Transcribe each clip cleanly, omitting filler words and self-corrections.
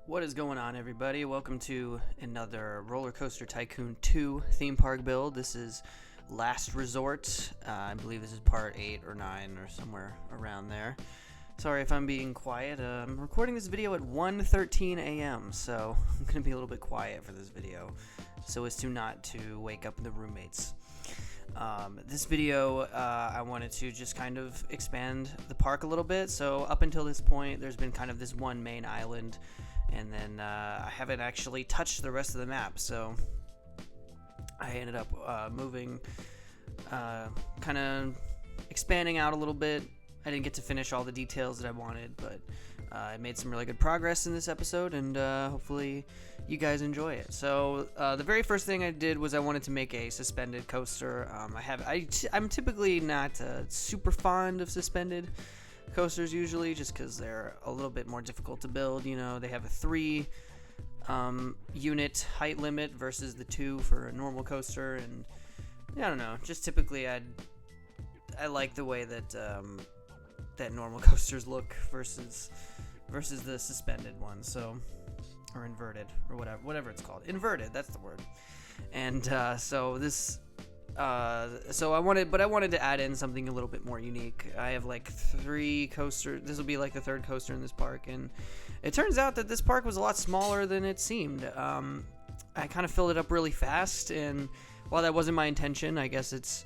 What is going on, everybody? Welcome to another Rollercoaster Tycoon 2 theme park build. This is Last Resort. I believe this is part 8 or 9 or somewhere around there. Sorry if I'm being quiet. I'm recording this video at 1:13 a.m., so I'm going to be a little bit quiet for this video so as to not to wake up the roommates. This video, I wanted to just kind of expand the park a little bit. So up until this point, there's been kind of this one main island, and then I haven't actually touched the rest of the map, so I ended up moving, kind of expanding out a little bit. I didn't get to finish all the details that I wanted, but I made some really good progress in this episode, and hopefully you guys enjoy it. So the very first thing I did was I wanted to make a suspended coaster. I'm typically not super fond of suspended coasters usually, just because they're a little bit more difficult to build. You know, they have a 3 unit height limit versus the 2 for a normal coaster, and I don't know, just typically I like the way that that normal coasters look versus the suspended ones, so, or inverted, or whatever it's called. Inverted, that's the word. And so I wanted to add in something a little bit more unique. I have like 3 coasters. This will be like the 3rd coaster in this park, and it turns out that this park was a lot smaller than it seemed. I kind of filled it up really fast, and while that wasn't my intention, I guess it's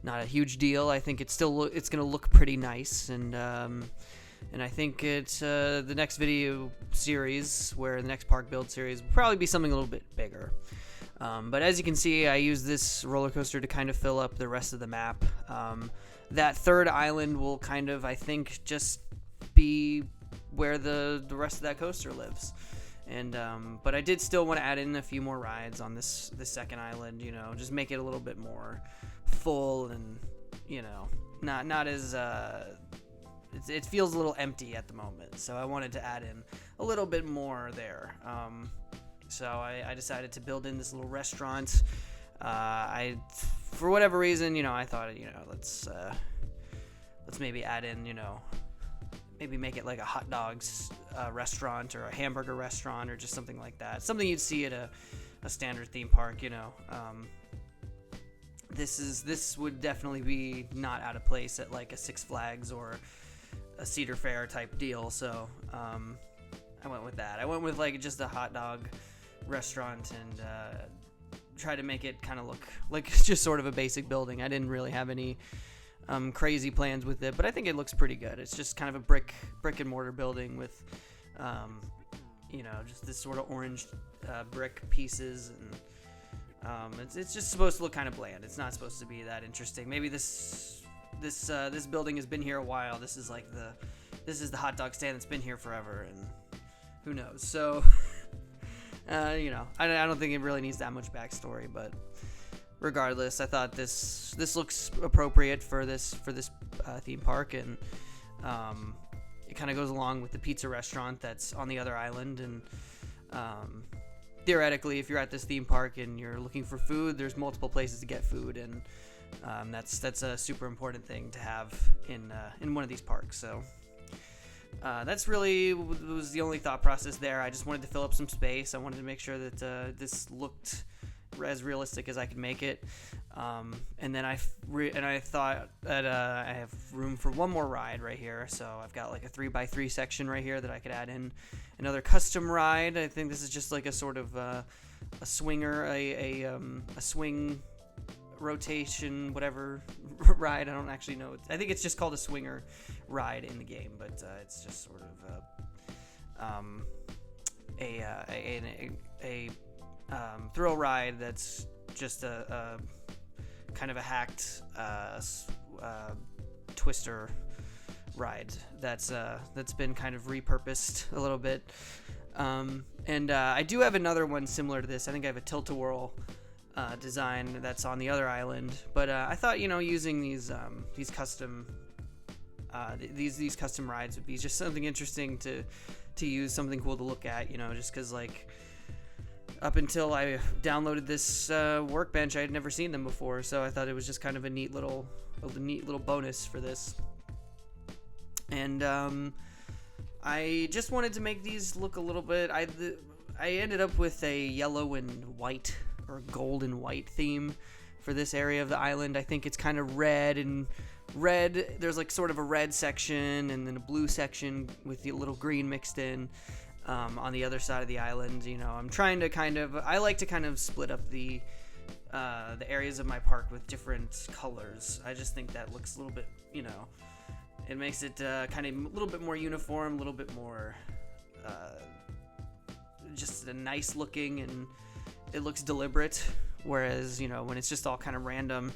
not a huge deal. I think it's going to look pretty nice, and I think it's the next video series, where the next park build series will probably be something a little bit bigger. But as you can see, I use this roller coaster to kind of fill up the rest of the map. That 3rd island will kind of, I think, just be where the rest of that coaster lives. And but I did still want to add in a few more rides on this 2nd island. You know, just make it a little bit more full, and you know, not as it feels a little empty at the moment. So I wanted to add in a little bit more there. So I decided to build in this little restaurant. For whatever reason, you know, I thought, you know, let's maybe add in, you know, maybe make it like a hot dogs restaurant, or a hamburger restaurant, or just something like that. Something you'd see at a standard theme park, you know. This would definitely be not out of place at like a Six Flags or a Cedar Fair type deal. So I went with that. I went with like just a hot dog restaurant, and try to make it kind of look like just sort of a basic building. I didn't really have any crazy plans with it, but I think it looks pretty good. It's just kind of a brick and mortar building with you know, just this sort of orange brick pieces, and it's just supposed to look kind of bland. It's not supposed to be that interesting. Maybe this building has been here a while. This is the hot dog stand that's been here forever, and who knows. So you know, I don't think it really needs that much backstory, but regardless, I thought this looks appropriate for this theme park, and it kind of goes along with the pizza restaurant that's on the other island. And theoretically, if you're at this theme park and you're looking for food, there's multiple places to get food, and that's a super important thing to have in one of these parks. So that's really was the only thought process there. I just wanted to fill up some space. I wanted to make sure that this looked as realistic as I could make it. And then I thought that I have room for one more ride right here. So I've got like a 3x3 section right here that I could add in another custom ride. I think this is just like a sort of a swinger, a swing rotation, whatever ride. I don't actually know. I think it's just called a swinger ride in the game, but it's just sort of a thrill ride that's just a kind of a hacked twister ride that's been kind of repurposed a little bit. And I do have another one similar to this. I think I have a tilt-a-whirl design that's on the other island, but I thought, you know, using these custom these custom rides would be just something interesting to use, something cool to look at, you know, just because like up until I downloaded this workbench, I had never seen them before, so I thought it was just kind of a neat little bonus for this. And I just wanted to make these look a little bit. I ended up with a yellow and white or gold and white theme for this area of the island. I think it's kind of red. There's like sort of a red section and then a blue section with the little green mixed in on the other side of the island. You know, I'm trying to I like to kind of split up the areas of my park with different colors. I just think that looks a little bit, you know, it makes it kind of a little bit more uniform, a little bit more just a nice looking, and it looks deliberate. Whereas, you know, when it's just all kind of random,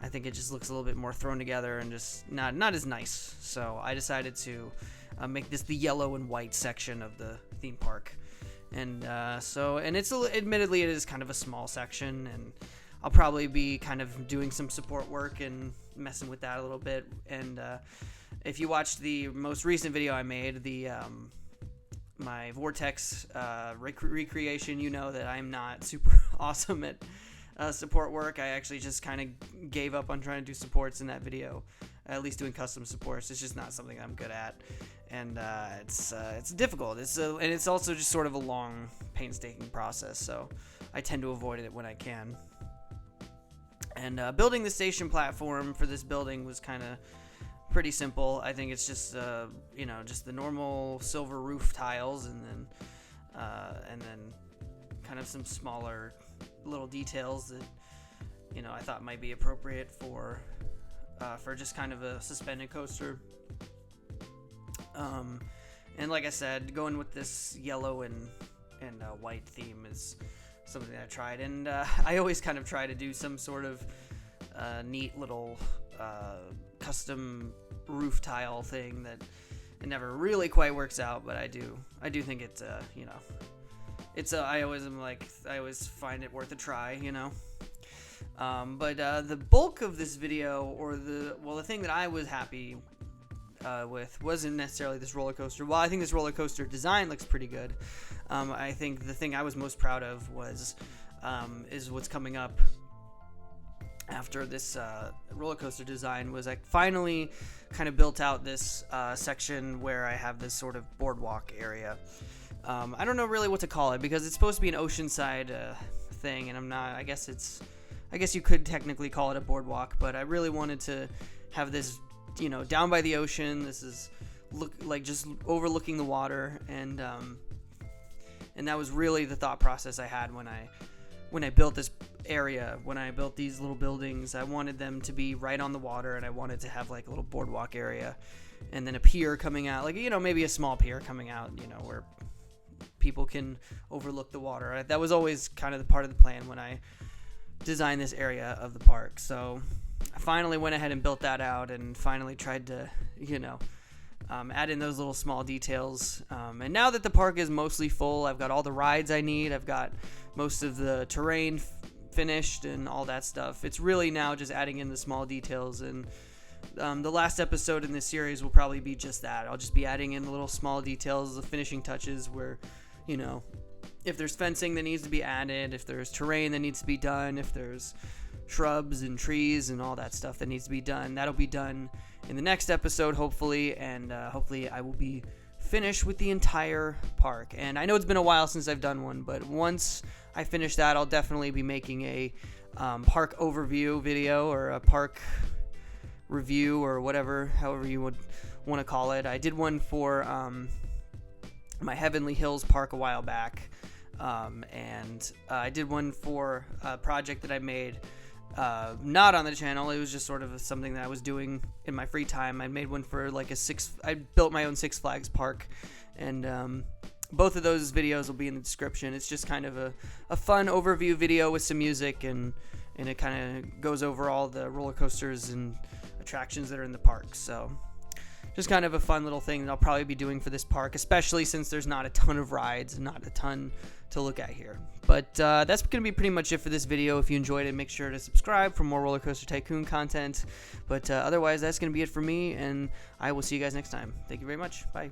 I think it just looks a little bit more thrown together and just not as nice. So I decided to make this the yellow and white section of the theme park. And it's admittedly it is kind of a small section, and I'll probably be kind of doing some support work and messing with that a little bit. And if you watched the most recent video I made, my Vortex recreation, you know that I'm not super awesome at support work. I actually just kind of gave up on trying to do supports in that video, at least doing custom supports. It's just not something I'm good at, and it's difficult. And it's also just sort of a long, painstaking process, so I tend to avoid it when I can. And building the station platform for this building was kind of pretty simple. I think it's just just the normal silver roof tiles, and then kind of some smaller little details that, you know, I thought might be appropriate for just kind of a suspended coaster. And like I said, going with this yellow and white theme is something that I tried, and I always kind of try to do some sort of neat little custom roof tile thing that it never really quite works out, but I do think it's I always find it worth a try, you know. But the bulk of this video, or the thing that I was happy with wasn't necessarily this roller coaster. While I think this roller coaster design looks pretty good, I think the thing I was most proud of is what's coming up after this roller coaster design. Was I finally kind of built out this section where I have this sort of boardwalk area. I don't know really what to call it, because it's supposed to be an oceanside thing, and I'm not. I guess you could technically call it a boardwalk, but I really wanted to have this, you know, down by the ocean. This is just overlooking the water, and that was really the thought process I had when I built this area. When I built these little buildings, I wanted them to be right on the water, and I wanted to have like a little boardwalk area, and then a pier coming out, like, you know, maybe a small pier coming out, you know, where people can overlook the water. That was always kind of the part of the plan when I designed this area of the park. So I finally went ahead and built that out, and finally tried to, you know, add in those little small details. And now that the park is mostly full, I've got all the rides I need. I've got most of the terrain finished and all that stuff. It's really now just adding in the small details, and the last episode in this series will probably be just that. I'll just be adding in the little small details, the finishing touches, where, you know, if there's fencing that needs to be added, if there's terrain that needs to be done, if there's shrubs and trees and all that stuff that needs to be done, that'll be done in the next episode, hopefully. And hopefully I will be finished with the entire park. And I know it's been a while since I've done one, but once I finish that, I'll definitely be making a park overview video, or a park review, or however you would want to call it. I did one for my Heavenly Hills park a while back, and I did one for a project that I made not on the channel. It was just sort of something that I was doing in my free time. I made one for like I built my own Six Flags park, and both of those videos will be in the description. It's just kind of a fun overview video with some music, and it kind of goes over all the roller coasters and attractions that are in the park. So just kind of a fun little thing that I'll probably be doing for this park, especially since there's not a ton of rides and not a ton to look at here. But that's going to be pretty much it for this video. If you enjoyed it, make sure to subscribe for more Roller Coaster Tycoon content. But otherwise, that's going to be it for me, and I will see you guys next time. Thank you very much. Bye.